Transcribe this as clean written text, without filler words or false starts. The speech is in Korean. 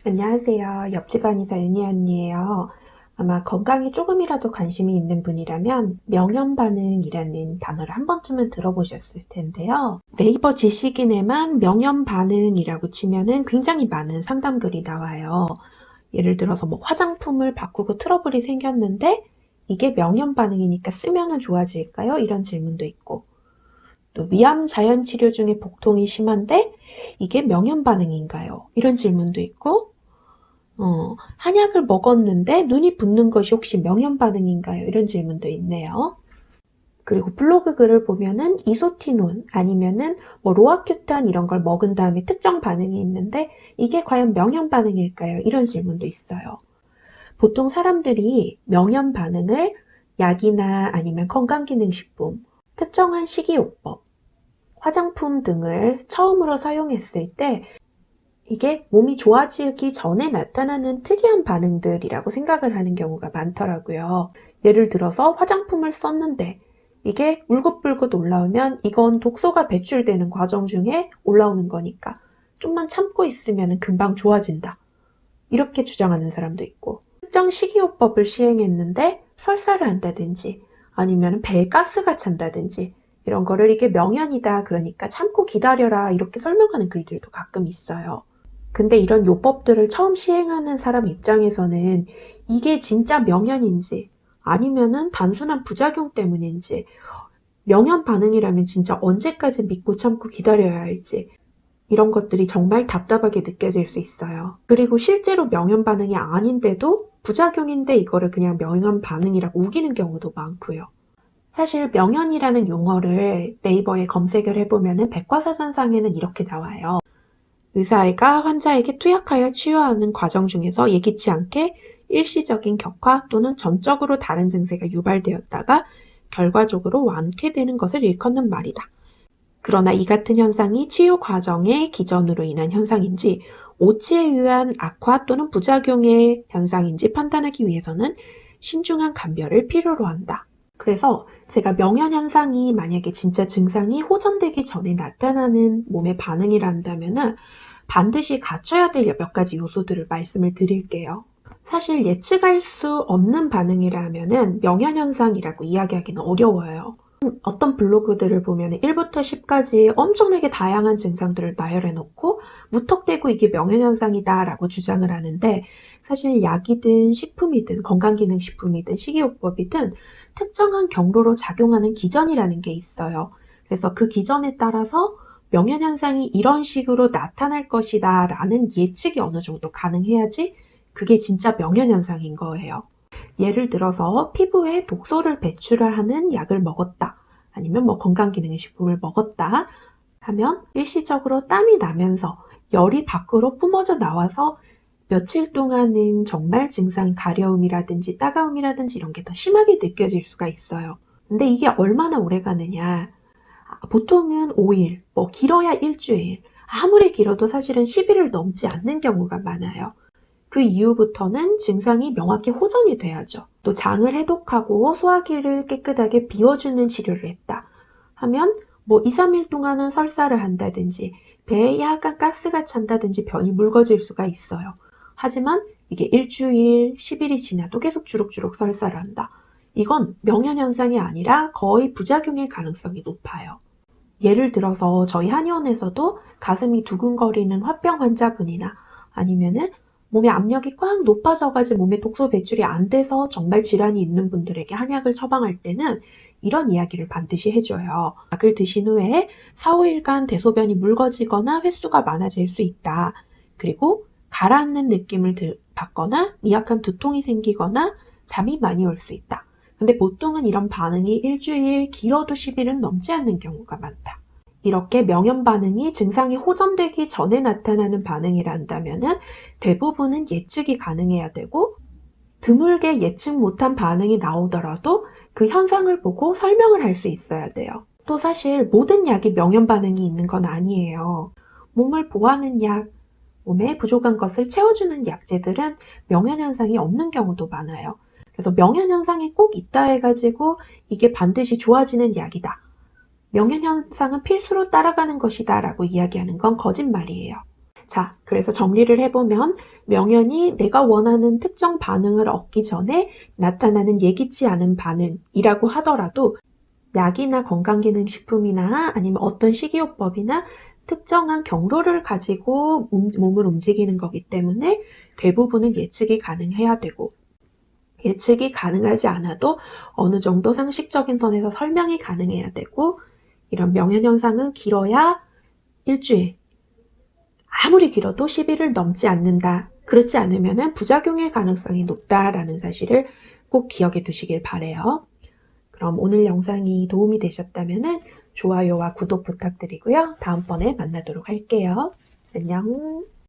안녕하세요. 옆집 안이사 윤희 언니예요. 아마 건강에 조금이라도 관심이 있는 분이라면 명현반응이라는 단어를 한 번쯤은 들어보셨을 텐데요. 네이버 지식인에만 명현반응이라고 치면은 굉장히 많은 상담글이 나와요. 예를 들어서 뭐 화장품을 바꾸고 트러블이 생겼는데 이게 명현반응이니까 쓰면은 좋아질까요? 이런 질문도 있고, 또 위암 자연치료 중에 복통이 심한데 이게 명현반응인가요? 이런 질문도 있고, 한약을 먹었는데 눈이 붓는 것이 혹시 명현반응인가요? 이런 질문도 있네요. 그리고 블로그 글을 보면은 이소티논 아니면은 뭐 로아큐탄 이런 걸 먹은 다음에 특정 반응이 있는데 이게 과연 명현반응일까요? 이런 질문도 있어요. 보통 사람들이 명현반응을 약이나 아니면 건강기능식품, 특정한 식이요법, 화장품 등을 처음으로 사용했을 때 이게 몸이 좋아지기 전에 나타나는 특이한 반응들이라고 생각을 하는 경우가 많더라고요. 예를 들어서 화장품을 썼는데 이게 울긋불긋 올라오면 이건 독소가 배출되는 과정 중에 올라오는 거니까 좀만 참고 있으면 금방 좋아진다. 이렇게 주장하는 사람도 있고, 특정 식이요법을 시행했는데 설사를 한다든지 아니면 배에 가스가 찬다든지 이런 거를 이게 명현이다, 그러니까 참고 기다려라, 이렇게 설명하는 글들도 가끔 있어요. 근데 이런 요법들을 처음 시행하는 사람 입장에서는 이게 진짜 명현인지 아니면은 단순한 부작용 때문인지, 명현 반응이라면 진짜 언제까지 믿고 참고 기다려야 할지, 이런 것들이 정말 답답하게 느껴질 수 있어요. 그리고 실제로 명현 반응이 아닌데도 부작용인데 이거를 그냥 명현 반응이라고 우기는 경우도 많고요. 사실 명현이라는 용어를 네이버에 검색을 해보면은 백과사전상에는 이렇게 나와요. 의사가 환자에게 투약하여 치유하는 과정 중에서 예기치 않게 일시적인 격화 또는 전적으로 다른 증세가 유발되었다가 결과적으로 완쾌되는 것을 일컫는 말이다. 그러나 이 같은 현상이 치유 과정의 기전으로 인한 현상인지 오치에 의한 악화 또는 부작용의 현상인지 판단하기 위해서는 신중한 감별을 필요로 한다. 그래서 제가 명현현상이 만약에 진짜 증상이 호전되기 전에 나타나는 몸의 반응이란다면은 반드시 갖춰야 될 몇 가지 요소들을 말씀을 드릴게요. 사실 예측할 수 없는 반응이라면은 명현현상이라고 이야기하기는 어려워요. 어떤 블로그들을 보면 1부터 10까지 엄청나게 다양한 증상들을 나열해 놓고 무턱대고 이게 명현현상이다 라고 주장을 하는데, 사실 약이든 식품이든 건강기능식품이든 식이요법이든 특정한 경로로 작용하는 기전이라는 게 있어요. 그래서 그 기전에 따라서 명현현상이 이런 식으로 나타날 것이다 라는 예측이 어느 정도 가능해야지 그게 진짜 명현현상인 거예요. 예를 들어서 피부에 독소를 배출하는 약을 먹었다, 아니면 뭐 건강기능식품을 먹었다 하면 일시적으로 땀이 나면서 열이 밖으로 뿜어져 나와서 며칠 동안은 정말 증상 가려움이라든지 따가움이라든지 이런 게 더 심하게 느껴질 수가 있어요. 근데 이게 얼마나 오래 가느냐? 보통은 5일, 뭐 길어야 일주일, 아무리 길어도 사실은 10일을 넘지 않는 경우가 많아요. 그 이후부터는 증상이 명확히 호전이 돼야죠. 또 장을 해독하고 소화기를 깨끗하게 비워주는 치료를 했다 하면 뭐 2, 3일 동안은 설사를 한다든지 배에 약간 가스가 찬다든지 변이 묽어질 수가 있어요. 하지만 이게 일주일, 10일이 지나도 계속 주룩주룩 설사를 한다. 이건 명현현상이 아니라 거의 부작용일 가능성이 높아요. 예를 들어서 저희 한의원에서도 가슴이 두근거리는 화병 환자분이나 아니면은 몸의 압력이 꽉 높아져가지고 몸에 독소 배출이 안 돼서 정말 질환이 있는 분들에게 한약을 처방할 때는 이런 이야기를 반드시 해줘요. 약을 드신 후에 4, 5일간 대소변이 묽어지거나 횟수가 많아질 수 있다. 그리고 가라앉는 느낌을 받거나 미약한 두통이 생기거나 잠이 많이 올 수 있다. 근데 보통은 이런 반응이 일주일, 길어도 10일은 넘지 않는 경우가 많다. 이렇게 명현 반응이 증상이 호전되기 전에 나타나는 반응이란다면은 대부분은 예측이 가능해야 되고, 드물게 예측 못한 반응이 나오더라도 그 현상을 보고 설명을 할 수 있어야 돼요. 또 사실 모든 약이 명현 반응이 있는 건 아니에요. 몸을 보호하는 약, 몸에 부족한 것을 채워주는 약재들은 명현 현상이 없는 경우도 많아요. 그래서 명현 현상이 꼭 있다 해가지고 이게 반드시 좋아지는 약이다, 명현 현상은 필수로 따라가는 것이다 라고 이야기하는 건 거짓말이에요. 자, 그래서 정리를 해보면 명현이 내가 원하는 특정 반응을 얻기 전에 나타나는 예기치 않은 반응이라고 하더라도 약이나 건강기능식품이나 아니면 어떤 식이요법이나 특정한 경로를 가지고 몸을 움직이는 거기 때문에 대부분은 예측이 가능해야 되고 예측이 가능하지 않아도 어느 정도 상식적인 선에서 설명이 가능해야 되고 이런 명현현상은 길어야 일주일, 아무리 길어도 10일을 넘지 않는다. 그렇지 않으면 부작용일 가능성이 높다라는 사실을 꼭 기억해 두시길 바래요. 그럼 오늘 영상이 도움이 되셨다면 좋아요와 구독 부탁드리고요. 다음번에 만나도록 할게요. 안녕.